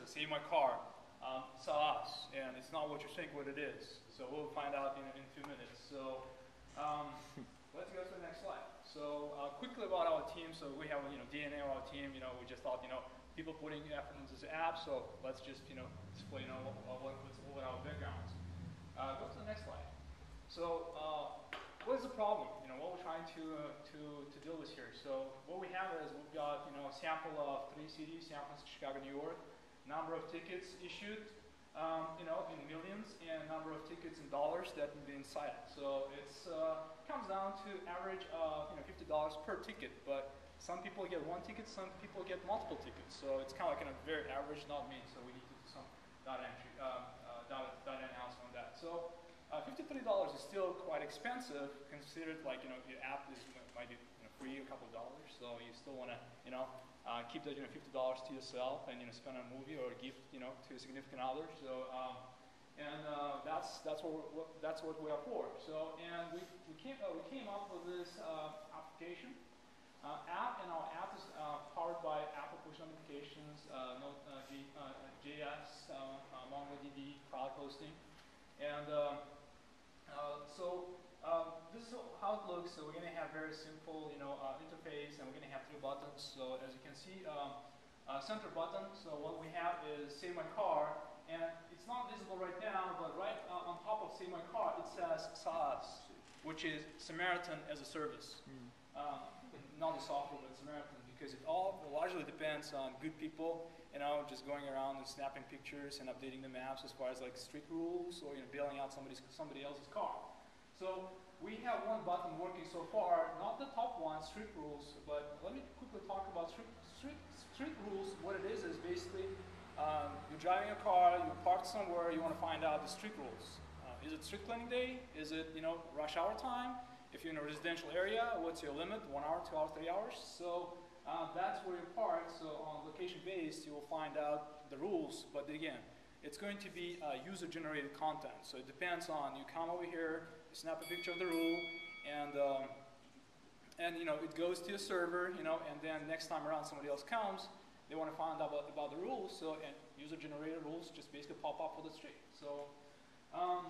save my car, SaaS, and it's not what you think what it is. So we'll find out in 2 minutes. So let's go to the next slide. So quickly about our team. So we have DNA of our team. We just thought people putting effort into this app. So let's just display what our backgrounds. Go to the next slide. So what is the problem? What we're trying to deal with here. So what we have is we've got a sample of 3 cities: San Francisco, Chicago, New York. Number of tickets issued, in millions, and number of tickets in dollars that have been cited. So it's comes down to average of $50 per ticket. But some people get 1 ticket, some people get multiple tickets. So it's kind of like a very average, not mean. So we need to do some data entry, data analysis on that. So $53 is still quite expensive, considered like your app might be free a couple of dollars. So you still want to keep that $50 to yourself and spend on a movie or a gift to a significant other. So that's what we are for. So and we came up with this application app, and our app is powered by Apple push notifications, Node.js, MongoDB, cloud hosting, and this is how it looks. So we're going to have very simple, interface, and we're going to have 3 buttons. So as you can see, center button. So what we have is Save My Car, and it's not visible right now, but right on top of Save My Car, it says SaaS, which is Samaritan as a service. Not the software, but Samaritan, because it all largely depends on good people, just going around and snapping pictures and updating the maps as far as like street rules or bailing out somebody else's car. So we have 1 button working so far, not the top one, street rules, but let me quickly talk about street rules. What it is basically you're driving a car, you parked somewhere, you want to find out the street rules. Is it street cleaning day? Is it rush hour time? If you're in a residential area, what's your limit? 1 hour, 2 hours, 3 hours? So that's where you park. So on location based, you will find out the rules. But again, it's going to be user-generated content. So it depends on, you come over here, you snap a picture of the rule, and it goes to a server, and then next time around somebody else comes, they want to find out about the rules. So and user-generated rules just basically pop up for the street. So can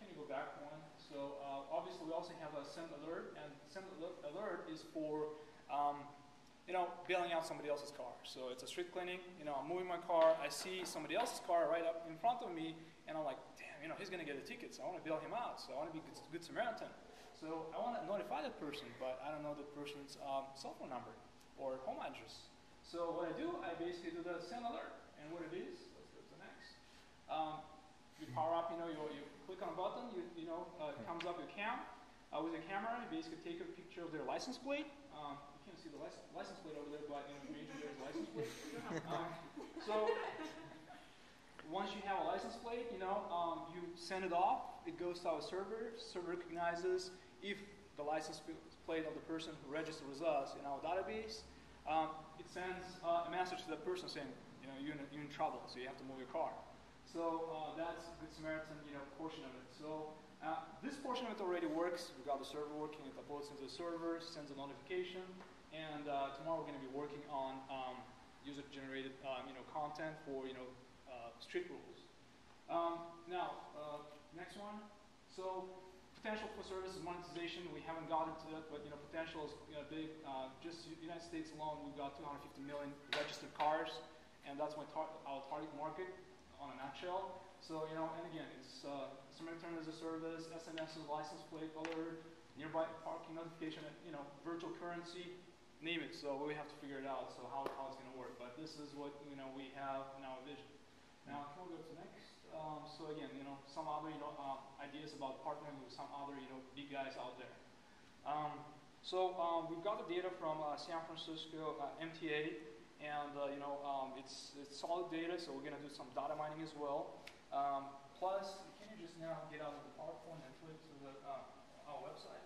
you go back one? So obviously we also have a send alert, and send alert is for bailing out somebody else's car. So it's a street cleaning. I'm moving my car. I see somebody else's car right up in front of me, and I'm like, damn, he's going to get a ticket. So I want to bail him out. So I want to be good Samaritan. So I want to notify that person, but I don't know the person's cell phone number or home address. So what I do, I basically do the send alert. And what it is, let's go to the next. You power up, you click on a button, it comes up your cam. With your camera, you basically take a picture of their license plate. You can't see the license plate over there, but imagine there's a license plate. So once you have a license plate, you send it off. It goes to our server. Server recognizes if the license plate of the person who registered with us in our database. It sends a message to that person saying, you're in trouble, so you have to move your car. So that's the Good Samaritan, portion of it. So this portion of it already works. We've got the server working. It uploads into the server, sends a notification, and tomorrow we're going to be working on user-generated, content for street rules. Next one. So potential for services monetization. We haven't gotten to it, but potential is big. Just United States alone, we've got 250 million registered cars, and that's our target market. On a nutshell. So, and again, it's Samaritan as a service, SMS is license plate alert, nearby parking notification, virtual currency, name it. So we have to figure it out, so how it's going to work. But this is what, we have in our vision. Now, can we go to next? So again, some other, ideas about partnering with some other, big guys out there. We've got the data from San Francisco MTA. And it's solid data, so we're going to do some data mining as well. Plus, can you just now get out of the PowerPoint and flip to our website?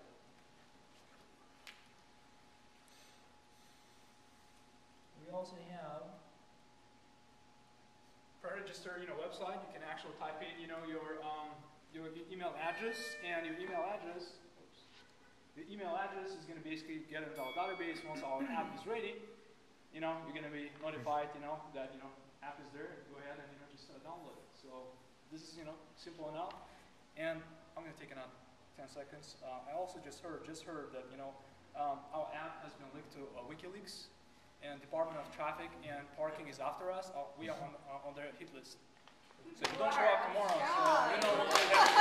We also have pre-registered website. You can actually type in your email address, and your email address. The email address is going to basically get into our database once our app is ready. you're gonna be notified, that app is there. Go ahead and just download it. So this is simple enough. And I'm gonna take another 10 seconds. I also just heard that our app has been linked to WikiLeaks, and Department of Traffic and Parking is after us. We are on their hit list. So if you don't show up tomorrow, so what we have.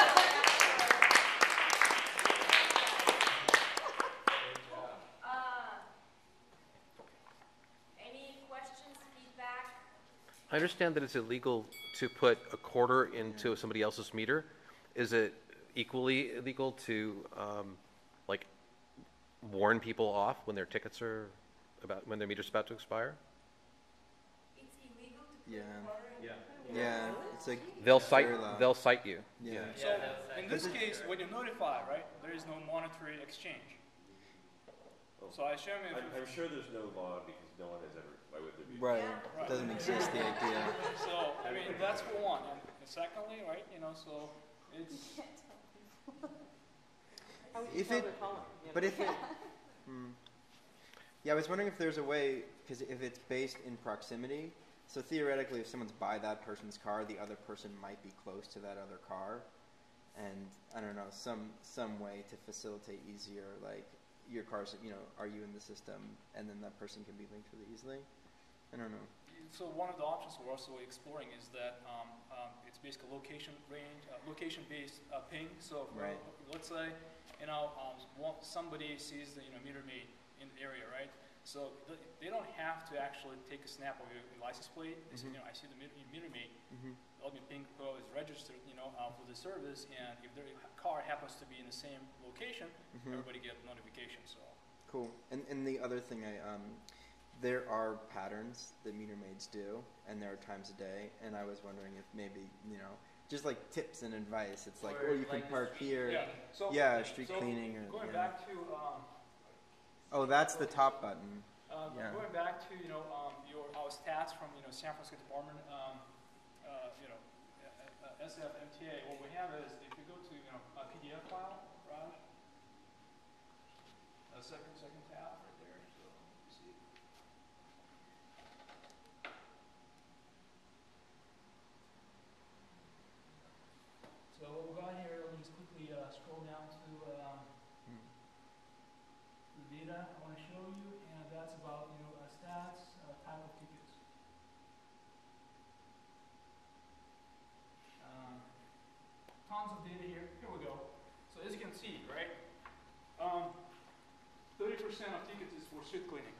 I understand that it's illegal to put a quarter into somebody else's meter. Is it equally illegal to like warn people off when their tickets are when their meter's about to expire? It's illegal to put Yeah, it's like they'll cite you. Yeah. So in this case, when you notify, right, there is no monetary exchange. So I assume I'm sure there's no law because no one has ever. Why would there be? Right. It doesn't exist, the idea. So I mean that's for one. And secondly, right, so it's. Yeah, I was wondering if there's a way, because if it's based in proximity, so theoretically if someone's by that person's car, the other person might be close to that other car, and I don't know, some way to facilitate easier, like your car's, are you in the system, and then that person can be linked really easily. I don't know. So one of the options we're also exploring is that it's basically location-based ping. So right. Let's say somebody sees the meter maid in the area, right? So they don't have to actually take a snap of your license plate. They say, I see the meter maid. Let me ping who is registered, for the service, and if their car happens to be in the same location, everybody gets notifications. So cool. And the other thing there are patterns that meter maids do, and there are times a day, and I was wondering if maybe, just like tips and advice. It's like, you can park here. Yeah, so, street cleaning. Or, going back to... oh, that's the top button. Going back to, our stats from, San Francisco Department, SFMTA, what we have is, if you go to, a PDF file, Raj, second tab right there, so you see. So what we got here, let me just quickly scroll down to the data I want to show you, and that's about, stats, type of tickets. Tons of data here. Here we go. So as you can see, right, 30% of tickets is for street cleaning.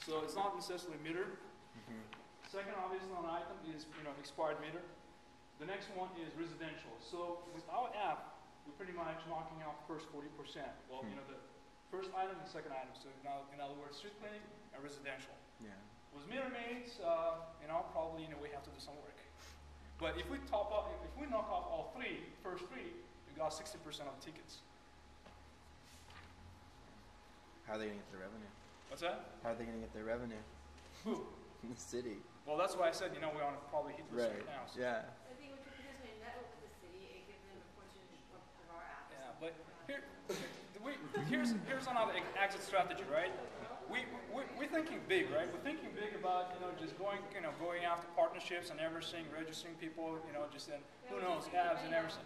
So it's not necessarily meter. Second, obviously, on item is expired meter. The next one is residential. So with our app, we're pretty much knocking out the first 40%. Well, the first item and second item. So now, in other words, street cleaning and residential. Yeah. With meter maids, probably we have to do some work. But if we knock off all first three, we got 60% of the tickets. How are they going to get their revenue? What's that? How are they going to get their revenue? Who? The city. Well, that's why I said, we're on probably hit list right now. So. Yeah. I think because we network with the city, it gives them a portion of our apps. Yeah, but here's another exit strategy, right? We're thinking big, right? We're thinking big about, just going after partnerships and everything, registering people, just in, who knows, abs and everything.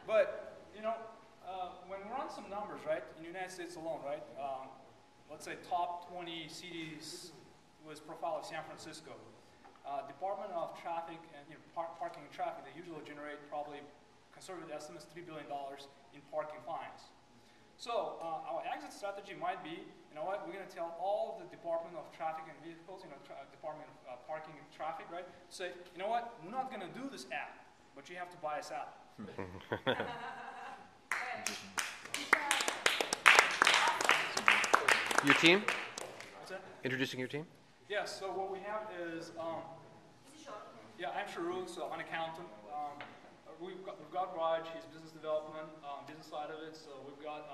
But, when we run some numbers, right, in the United States alone, right, let's say top 20 cities with profile of San Francisco, Department of Traffic and Parking and Traffic, they usually generate probably conservative estimates $3 billion in parking fines. So our exit strategy might be, we're going to tell all of the Department of Traffic and Vehicles, Department of Parking and Traffic, right, say, we're not going to do this app, but you have to buy us out. Your team? What's that? Introducing your team? Yeah, so what we have is, I'm Sharu, so an accountant. We've got Raj, he's business development, business side of it. So we've got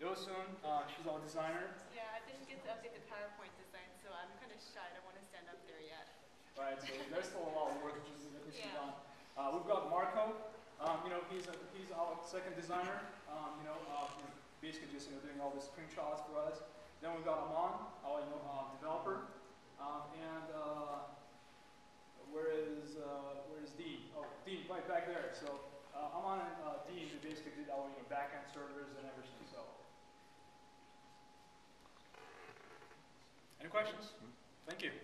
Yosun, she's our designer. Yeah, I didn't get to update the PowerPoint design, so I'm kind of shy. I don't want to stand up there yet. Right, so there's still a lot of work that needs to be done. We've got Marco. He's our second designer. Basically just doing all the screenshots for us. Then we got Amon, our developer, and where is Dean? Oh, Dean, right back there. So Amon and Dean, they basically did our backend servers and everything. So, any questions? Thank you.